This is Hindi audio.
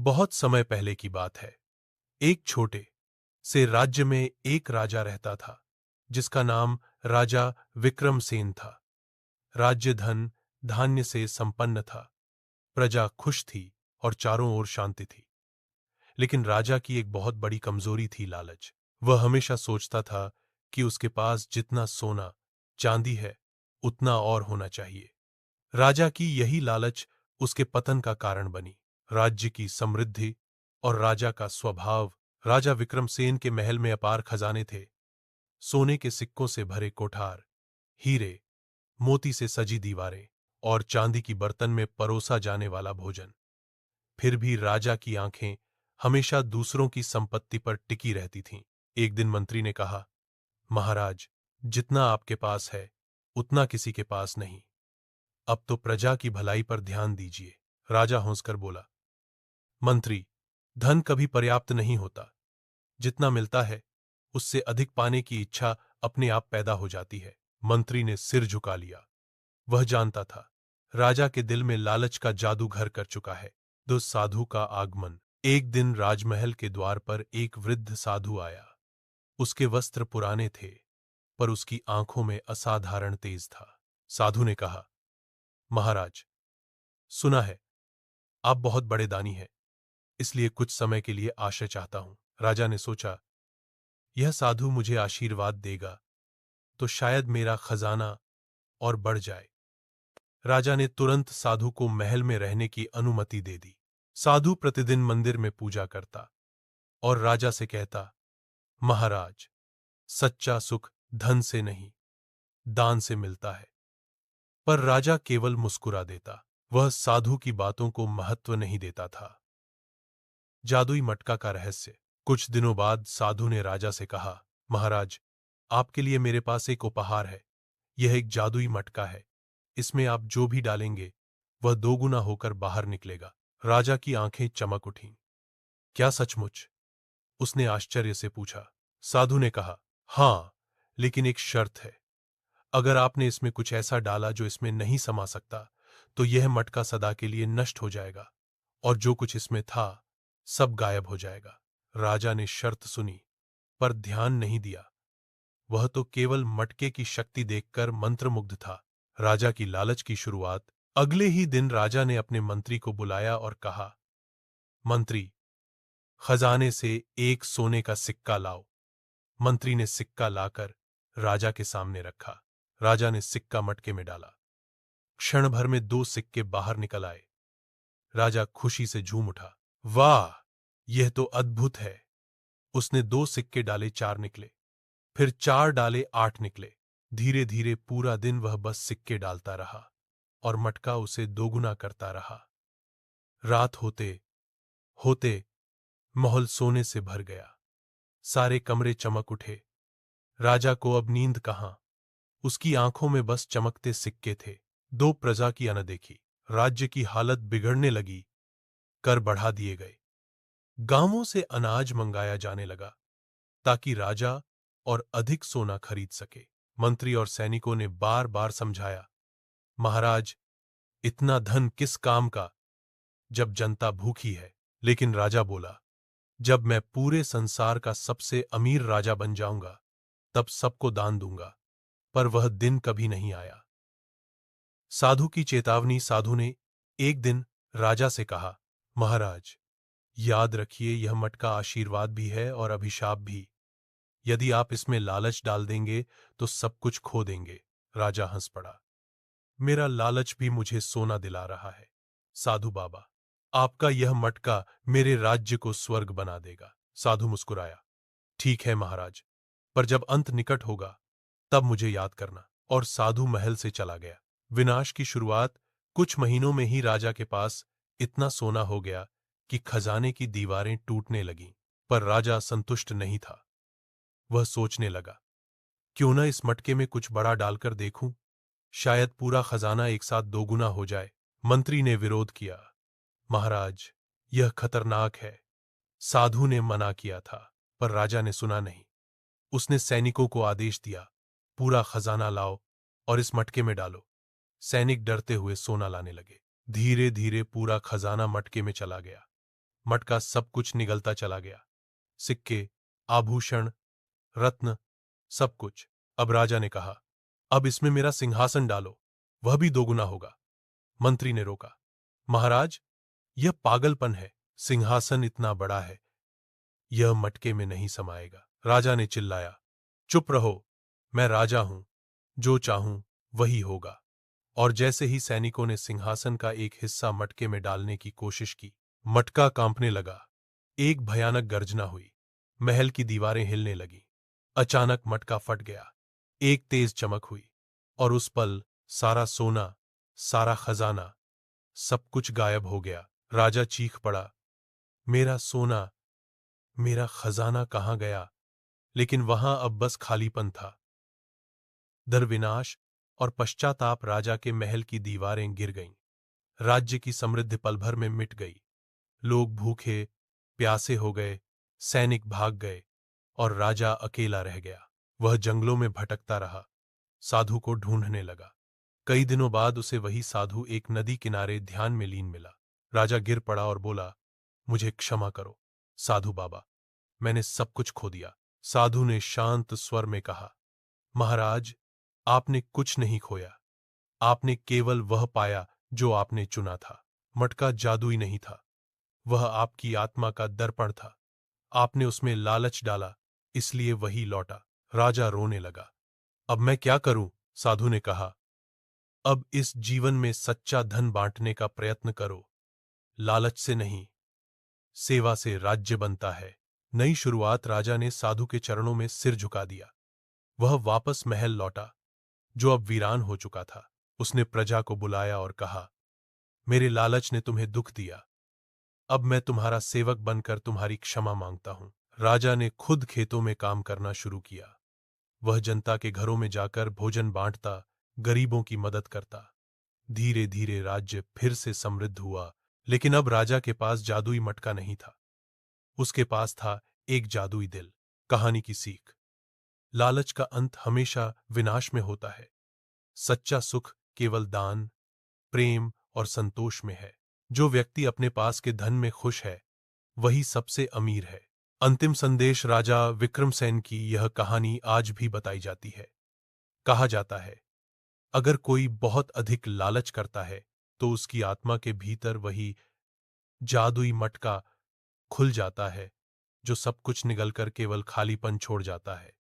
बहुत समय पहले की बात है। एक छोटे से राज्य में एक राजा रहता था, जिसका नाम राजा विक्रमसेन था। राज्य धन धान्य से संपन्न था, प्रजा खुश थी और चारों ओर शांति थी। लेकिन राजा की एक बहुत बड़ी कमजोरी थी, लालच। वह हमेशा सोचता था कि उसके पास जितना सोना चांदी है, उतना और होना चाहिए। राजा की यही लालच उसके पतन का कारण बनी। राज्य की समृद्धि और राजा का स्वभाव। राजा विक्रमसेन के महल में अपार खजाने थे, सोने के सिक्कों से भरे कोठार, हीरे मोती से सजी दीवारें और चांदी की बर्तन में परोसा जाने वाला भोजन। फिर भी राजा की आंखें हमेशा दूसरों की संपत्ति पर टिकी रहती थीं। एक दिन मंत्री ने कहा, महाराज, जितना आपके पास है उतना किसी के पास नहीं। अब तो प्रजा की भलाई पर ध्यान दीजिए। राजा हंसकर बोला, मंत्री, धन कभी पर्याप्त नहीं होता। जितना मिलता है उससे अधिक पाने की इच्छा अपने आप पैदा हो जाती है। मंत्री ने सिर झुका लिया। वह जानता था राजा के दिल में लालच का जादू घर कर चुका है। दो साधु का आगमन। एक दिन राजमहल के द्वार पर एक वृद्ध साधु आया। उसके वस्त्र पुराने थे, पर उसकी आंखों में असाधारण तेज था। साधु ने कहा, महाराज, सुना है आप बहुत बड़े दानी हैं, इसलिए कुछ समय के लिए आश्रय चाहता हूं। राजा ने सोचा, यह साधु मुझे आशीर्वाद देगा तो शायद मेरा खजाना और बढ़ जाए। राजा ने तुरंत साधु को महल में रहने की अनुमति दे दी। साधु प्रतिदिन मंदिर में पूजा करता और राजा से कहता, महाराज, सच्चा सुख धन से नहीं, दान से मिलता है। पर राजा केवल मुस्कुरा देता। वह साधु की बातों को महत्व नहीं देता था। जादुई मटका का रहस्य। कुछ दिनों बाद साधु ने राजा से कहा, महाराज, आपके लिए मेरे पास एक उपहार है। यह एक जादुई मटका है। इसमें आप जो भी डालेंगे वह दोगुना होकर बाहर निकलेगा। राजा की आंखें चमक उठीं। क्या सचमुच? उसने आश्चर्य से पूछा। साधु ने कहा, हां, लेकिन एक शर्त है। अगर आपने इसमें कुछ ऐसा डाला जो इसमें नहीं समा सकता, तो यह मटका सदा के लिए नष्ट हो जाएगा और जो कुछ इसमें था सब गायब हो जाएगा। राजा ने शर्त सुनी, पर ध्यान नहीं दिया। वह तो केवल मटके की शक्ति देखकर मंत्रमुग्ध था। राजा की लालच की शुरुआत। अगले ही दिन राजा ने अपने मंत्री को बुलाया और कहा, मंत्री, खजाने से एक सोने का सिक्का लाओ। मंत्री ने सिक्का लाकर राजा के सामने रखा। राजा ने सिक्का मटके में डाला। क्षण भर में दो सिक्के बाहर निकल आए। राजा खुशी से झूम उठा। वाह, यह तो अद्भुत है। उसने दो सिक्के डाले, चार निकले। फिर चार डाले, आठ निकले। धीरे धीरे पूरा दिन वह बस सिक्के डालता रहा और मटका उसे दोगुना करता रहा। रात होते होते महल सोने से भर गया। सारे कमरे चमक उठे। राजा को अब नींद कहां। उसकी आंखों में बस चमकते सिक्के थे। दो प्रजा की अनदेखी। राज्य की हालत बिगड़ने लगी। कर बढ़ा दिए गए। गांवों से अनाज मंगाया जाने लगा ताकि राजा और अधिक सोना खरीद सके। मंत्री और सैनिकों ने बार बार समझाया, महाराज, इतना धन किस काम का जब जनता भूखी है। लेकिन राजा बोला, जब मैं पूरे संसार का सबसे अमीर राजा बन जाऊंगा तब सबको दान दूंगा। पर वह दिन कभी नहीं आया। साधु की चेतावनी। साधु ने एक दिन राजा से कहा, महाराज, याद रखिए, यह मटका आशीर्वाद भी है और अभिशाप भी। यदि आप इसमें लालच डाल देंगे तो सब कुछ खो देंगे। राजा हंस पड़ा। मेरा लालच भी मुझे सोना दिला रहा है। साधु बाबा, आपका यह मटका मेरे राज्य को स्वर्ग बना देगा। साधु मुस्कुराया। ठीक है महाराज, पर जब अंत निकट होगा तब मुझे याद करना। और साधु महल से चला गया। विनाश की शुरुआत। कुछ महीनों में ही राजा के पास इतना सोना हो गया कि खजाने की दीवारें टूटने लगीं। पर राजा संतुष्ट नहीं था। वह सोचने लगा, क्यों न इस मटके में कुछ बड़ा डालकर देखूं, शायद पूरा खजाना एक साथ दोगुना हो जाए। मंत्री ने विरोध किया। महाराज, यह खतरनाक है। साधु ने मना किया था, पर राजा ने सुना नहीं। उसने सैनिकों को आदेश दिया, पूरा खजाना लाओ और इस मटके में डालो। सैनिक डरते हुए सोना लाने लगे। धीरे धीरे पूरा खजाना मटके में चला गया। मटका सब कुछ निगलता चला गया। सिक्के, आभूषण, रत्न, सब कुछ। अब राजा ने कहा, अब इसमें मेरा सिंहासन डालो, वह भी दोगुना होगा। मंत्री ने रोका, महाराज, यह पागलपन है। सिंहासन इतना बड़ा है, यह मटके में नहीं समाएगा। राजा ने चिल्लाया, चुप रहो, मैं राजा हूं, जो चाहूं वही होगा। और जैसे ही सैनिकों ने सिंहासन का एक हिस्सा मटके में डालने की कोशिश की, मटका कांपने लगा। एक भयानक गर्जना हुई, महल की दीवारें हिलने लगीं। अचानक मटका फट गया, एक तेज चमक हुई, और उस पल सारा सोना, सारा खजाना, सब कुछ गायब हो गया। राजा चीख पड़ा, मेरा सोना, मेरा खजाना कहाँ गया? लेकिन वहां अब बस खालीपन था। दरविनाश और पश्चाताप। राजा के महल की दीवारें गिर गईं। राज्य की समृद्धि पल भर में मिट गई। लोग भूखे प्यासे हो गए, सैनिक भाग गए, और राजा अकेला रह गया। वह जंगलों में भटकता रहा, साधु को ढूंढने लगा। कई दिनों बाद उसे वही साधु एक नदी किनारे ध्यान में लीन मिला। राजा गिर पड़ा और बोला, मुझे क्षमा करो साधु बाबा, मैंने सब कुछ खो दिया। साधु ने शांत स्वर में कहा, महाराज, आपने कुछ नहीं खोया, आपने केवल वह पाया जो आपने चुना था। मटका जादुई नहीं था, वह आपकी आत्मा का दर्पण था। आपने उसमें लालच डाला, इसलिए वही लौटा। राजा रोने लगा। अब मैं क्या करूं? साधु ने कहा, अब इस जीवन में सच्चा धन बांटने का प्रयत्न करो, लालच से नहीं, सेवा से राज्य बनता है। नई शुरुआत। राजा ने साधु के चरणों में सिर झुका दिया। वह वापस महल लौटा, जो अब वीरान हो चुका था। उसने प्रजा को बुलाया और कहा, मेरे लालच ने तुम्हें दुख दिया, अब मैं तुम्हारा सेवक बनकर तुम्हारी क्षमा मांगता हूं। राजा ने खुद खेतों में काम करना शुरू किया। वह जनता के घरों में जाकर भोजन बांटता, गरीबों की मदद करता। धीरे धीरे राज्य फिर से समृद्ध हुआ। लेकिन अब राजा के पास जादुई मटका नहीं था, उसके पास था एक जादुई दिल। कहानी की सीख, लालच का अंत हमेशा विनाश में होता है। सच्चा सुख केवल दान, प्रेम और संतोष में है। जो व्यक्ति अपने पास के धन में खुश है, वही सबसे अमीर है। अंतिम संदेश। राजा विक्रमसेन की यह कहानी आज भी बताई जाती है। कहा जाता है, अगर कोई बहुत अधिक लालच करता है तो उसकी आत्मा के भीतर वही जादुई मटका खुल जाता है, जो सब कुछ निगलकर केवल खालीपन छोड़ जाता है।